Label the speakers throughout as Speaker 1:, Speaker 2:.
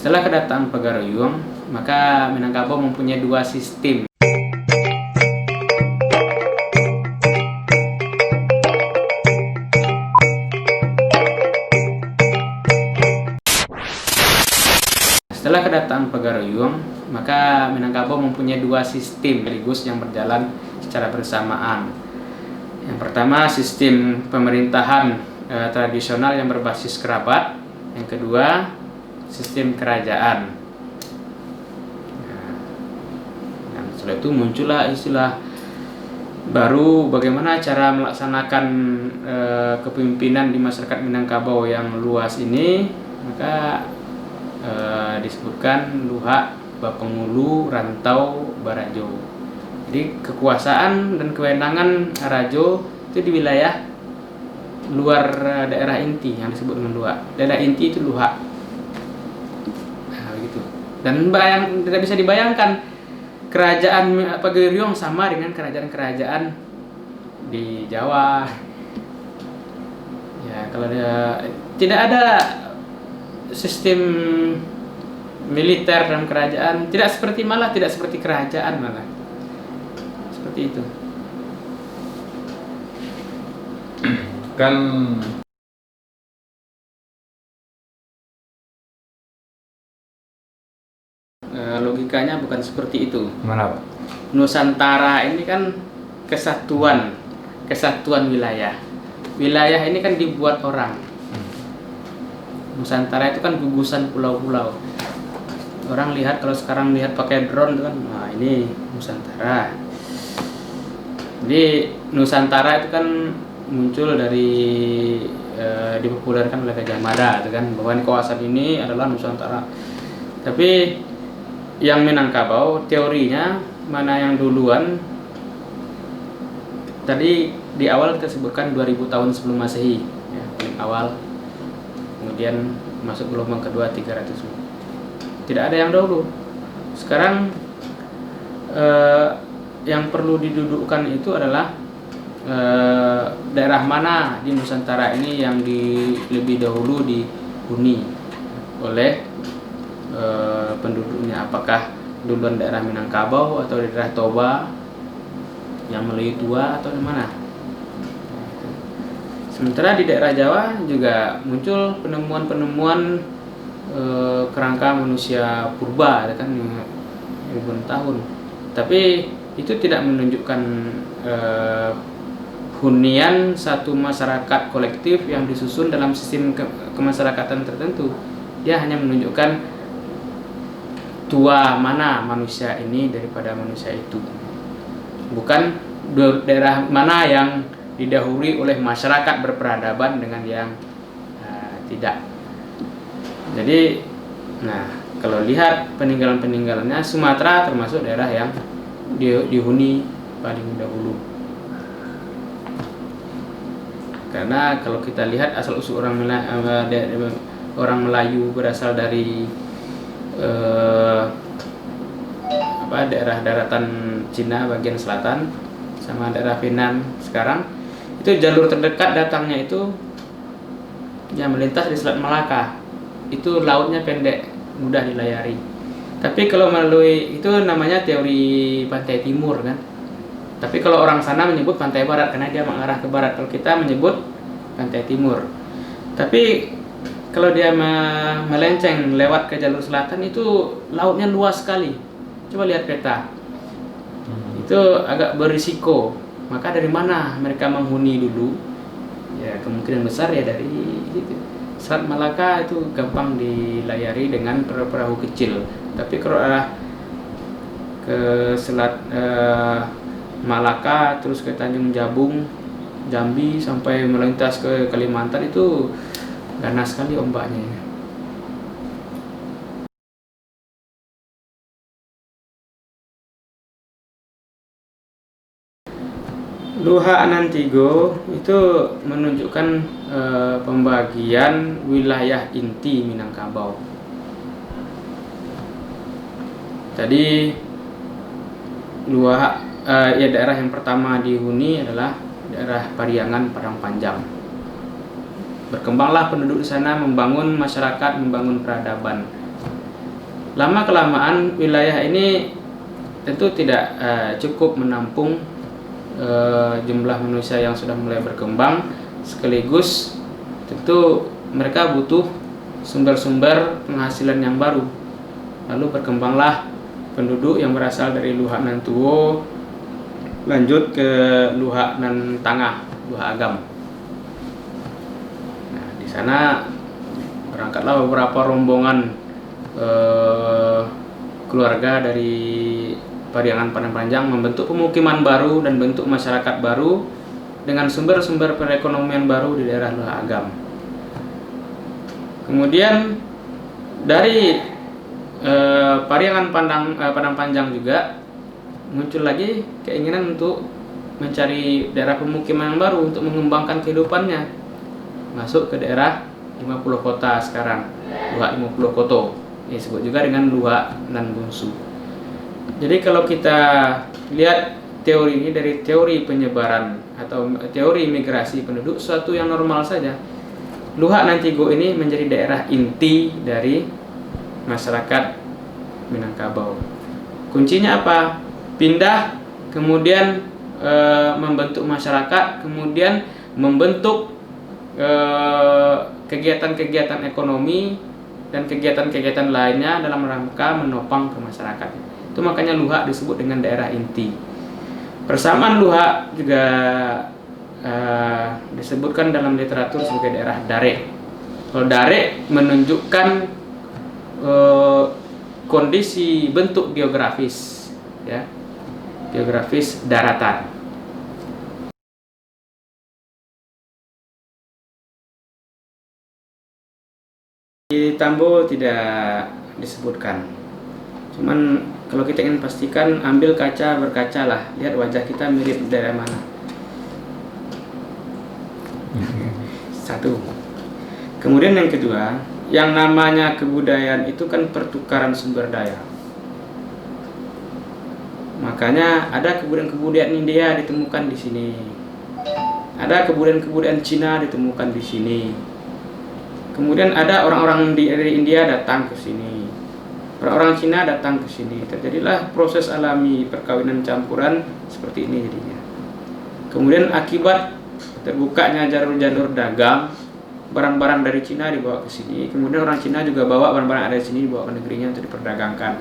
Speaker 1: Setelah kedatangan Pagaruyung, maka Minangkabau mempunyai dua sistem. Setelah kedatangan Pagaruyung, maka Minangkabau mempunyai dua sistem sekaligus yang berjalan secara bersamaan. Yang pertama, sistem pemerintahan tradisional yang berbasis kerabat. Yang kedua, sistem kerajaan. Dan setelah itu muncullah istilah baru, bagaimana cara melaksanakan kepemimpinan di masyarakat Minangkabau yang luas ini. Maka disebutkan Luhak, Bapengulu, Rantau, Barajo. Jadi kekuasaan dan kewenangan Rajo itu di wilayah luar daerah inti yang disebut dengan Luhak. Daerah inti itu Luhak. Nah, begitu. Dan tidak bisa dibayangkan kerajaan Pagaruyung sama dengan kerajaan-kerajaan di Jawa. Ya, kalau tidak ada sistem militer dalam kerajaan, tidak seperti kerajaan malah. Seperti itu.
Speaker 2: Kan
Speaker 1: logikanya bukan seperti itu.
Speaker 2: mana Pak?
Speaker 1: Nusantara ini kan kesatuan wilayah. Wilayah ini kan dibuat orang. Nusantara itu kan gugusan pulau-pulau. Orang lihat, kalau sekarang lihat pakai drone itu kan, nah ini Nusantara. Jadi Nusantara itu kan muncul dari dipopulerkan oleh Gajah Mada, itu kan, bahwa kawasan ini adalah Nusantara. Tapi yang Minangkabau, teorinya mana yang duluan? Tadi di awal kita sebutkan 2000 tahun sebelum Masehi, ya, paling awal. Kemudian masuk gelombang kedua 300. Tidak ada yang dahulu. Sekarang yang perlu didudukkan itu adalah daerah mana di Nusantara ini yang lebih dahulu dihuni oleh penduduknya. Apakah duluan daerah Minangkabau atau daerah Toba yang Melayu tua atau di mana? Sementara di daerah Jawa juga muncul penemuan-penemuan kerangka manusia purba, kan, ribuan tahun. Tapi itu tidak menunjukkan hunian satu masyarakat kolektif yang disusun dalam sistem kemasyarakatan tertentu. Dia hanya menunjukkan tua mana manusia ini daripada manusia itu. Bukan daerah mana yang didahului oleh masyarakat berperadaban dengan yang tidak. Jadi, kalau lihat peninggalan-peninggalannya, Sumatera termasuk daerah yang dihuni paling dahulu. Karena kalau kita lihat asal usul orang Melayu berasal dari daerah daratan Cina bagian selatan sama daerah Vietnam sekarang, itu jalur terdekat datangnya itu yang melintas di Selat Malaka. Itu lautnya pendek, mudah dilayari. Tapi kalau melalui itu namanya teori pantai timur, kan. Tapi kalau orang sana menyebut pantai barat karena dia mengarah ke barat. Kalau kita menyebut pantai timur. Tapi kalau dia melenceng lewat ke jalur selatan, itu lautnya luas sekali. Coba lihat peta. Itu agak berisiko. Maka dari mana mereka menghuni dulu? Ya, kemungkinan besar ya dari itu. Selat Malaka itu gampang dilayari dengan perahu kecil. Tapi kalau arah ke Selat Malaka terus ke Tanjung Jabung, Jambi sampai melintas ke Kalimantan, itu ganas sekali ombaknya. Luhak Nantigo itu menunjukkan pembagian wilayah inti Minangkabau. Tadi Luhak daerah yang pertama dihuni adalah daerah Pariangan, Padang Panjang. Berkembanglah penduduk di sana, membangun masyarakat, membangun peradaban. lama kelamaan wilayah ini tentu tidak cukup menampung jumlah manusia yang sudah mulai berkembang, sekaligus tentu mereka butuh sumber-sumber penghasilan yang baru. Lalu berkembanglah penduduk yang berasal dari Luhak nan Tuo, lanjut ke Luhak nan Tangah, Luhak Agam. Nah, di sana berangkatlah beberapa rombongan keluarga dari Pariangan Padang Panjang membentuk pemukiman baru dan bentuk masyarakat baru dengan sumber-sumber perekonomian baru di daerah Luhak Agam. Kemudian dari Pariangan Padang Panjang juga muncul lagi keinginan untuk mencari daerah pemukiman yang baru untuk mengembangkan kehidupannya, masuk ke daerah 50 kota sekarang, Luhak 50 Koto, disebut juga dengan Luhak nan Bungsu. Jadi kalau kita lihat teori ini dari teori penyebaran atau teori migrasi penduduk, suatu yang normal saja. Luhak nan Tigo ini menjadi daerah inti dari masyarakat Minangkabau. Kuncinya apa? Pindah, kemudian membentuk masyarakat, kemudian membentuk kegiatan-kegiatan ekonomi dan kegiatan-kegiatan lainnya dalam rangka menopang ke masyarakat. Itu makanya Luhak disebut dengan daerah inti. Persamaan Luhak juga disebutkan dalam literatur sebagai daerah Darek. Kalau Darek menunjukkan kondisi bentuk geografis, ya, geografis daratan. Di Tambo tidak disebutkan. Cuman kalau kita ingin pastikan, ambil kaca berkaca lah, lihat wajah kita mirip daerah mana. Satu. Kemudian yang kedua, yang namanya kebudayaan itu kan pertukaran sumber daya. Makanya ada kebudayaan-kebudayaan India ditemukan di sini. Ada kebudayaan-kebudayaan Cina ditemukan di sini. Kemudian ada orang-orang dari India datang ke sini. Orang-orang Cina datang ke sini. Terjadilah proses alami perkawinan campuran seperti ini jadinya. Kemudian akibat terbukanya jalur-jalur dagang, barang-barang dari Cina dibawa ke sini, kemudian orang Cina juga bawa barang-barang ada di sini dibawa ke negerinya untuk diperdagangkan.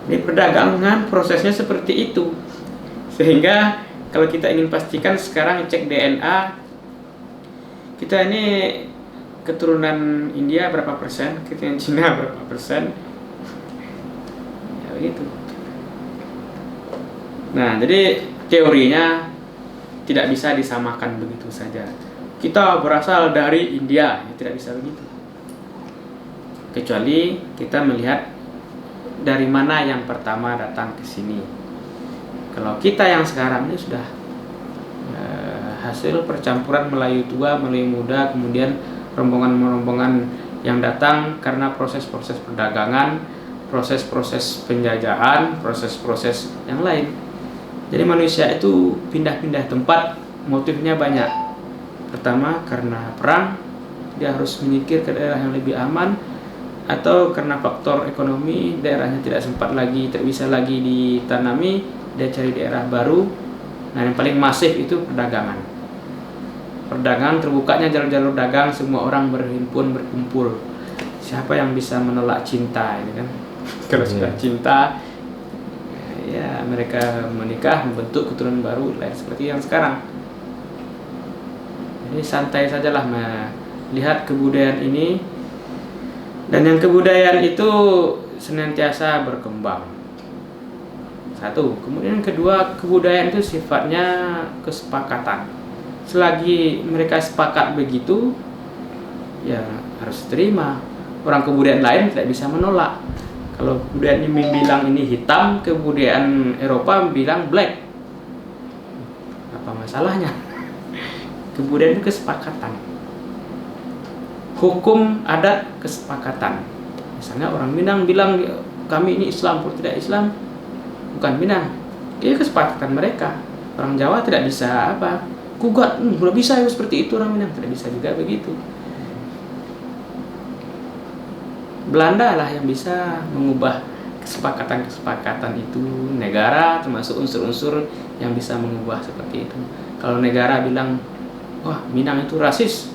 Speaker 1: Ini perdagangan prosesnya seperti itu. Sehingga kalau kita ingin pastikan sekarang cek DNA, kita ini keturunan India berapa persen, keturunan Cina berapa persen, ya begitu. Nah, jadi teorinya tidak bisa disamakan begitu saja. Kita berasal dari India, ya, tidak bisa begitu. Kecuali kita melihat dari mana yang pertama datang ke sini. Kalau kita yang sekarang ini sudah hasil percampuran Melayu tua, Melayu muda, kemudian rombongan-rombongan yang datang karena proses-proses perdagangan, proses-proses penjajahan, proses-proses yang lain. Jadi manusia itu pindah-pindah tempat, motifnya banyak. Pertama karena perang, dia harus menyingkir ke daerah yang lebih aman, atau karena faktor ekonomi, daerahnya tidak sempat lagi, tidak bisa lagi ditanami, dia cari daerah baru. Nah, yang paling masif itu perdagangan. Perdagangan terbukanya jalur-jalur dagang, semua orang berhimpun, berkumpul. Siapa yang bisa menolak cinta, ini kan? Kalau sudah cinta, ya mereka menikah, membentuk keturunan baru, lain seperti yang sekarang. Jadi santai sajalah melihat kebudayaan ini, dan yang kebudayaan itu senantiasa berkembang. Satu. Kemudian kedua, kebudayaan itu sifatnya kesepakatan. Selagi mereka sepakat begitu, ya harus terima. Orang kebudayaan lain tidak bisa menolak. Kalau kebudayaan ini bilang ini hitam, kebudayaan Eropa bilang black, apa masalahnya? Kebudayaan itu kesepakatan. Hukum adat kesepakatan. Misalnya orang Minang bilang kami ini Islam, pun tidak Islam, bukan Minang. Itu kesepakatan mereka. Orang Jawa tidak bisa apa? Gugat, sudah bisa ya seperti itu orang Minang, tidak bisa juga begitu. Belanda lah yang bisa mengubah kesepakatan-kesepakatan itu. Negara termasuk unsur-unsur yang bisa mengubah seperti itu. Kalau negara bilang, wah Minang itu rasis,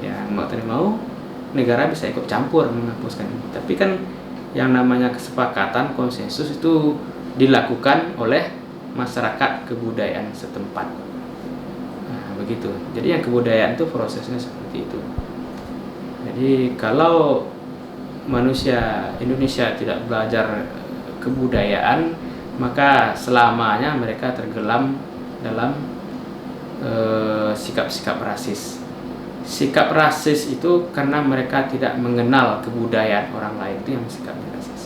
Speaker 1: ya mau tidak mau negara bisa ikut campur menghapuskan ini. Tapi kan yang namanya kesepakatan, konsensus itu dilakukan oleh masyarakat kebudayaan setempat. Nah, begitu. Jadi yang kebudayaan itu prosesnya seperti itu. Jadi kalau manusia Indonesia tidak belajar kebudayaan, maka selamanya mereka tenggelam dalam sikap-sikap rasis. Sikap rasis itu karena mereka tidak mengenal kebudayaan orang lain, itu yang sikapnya rasis.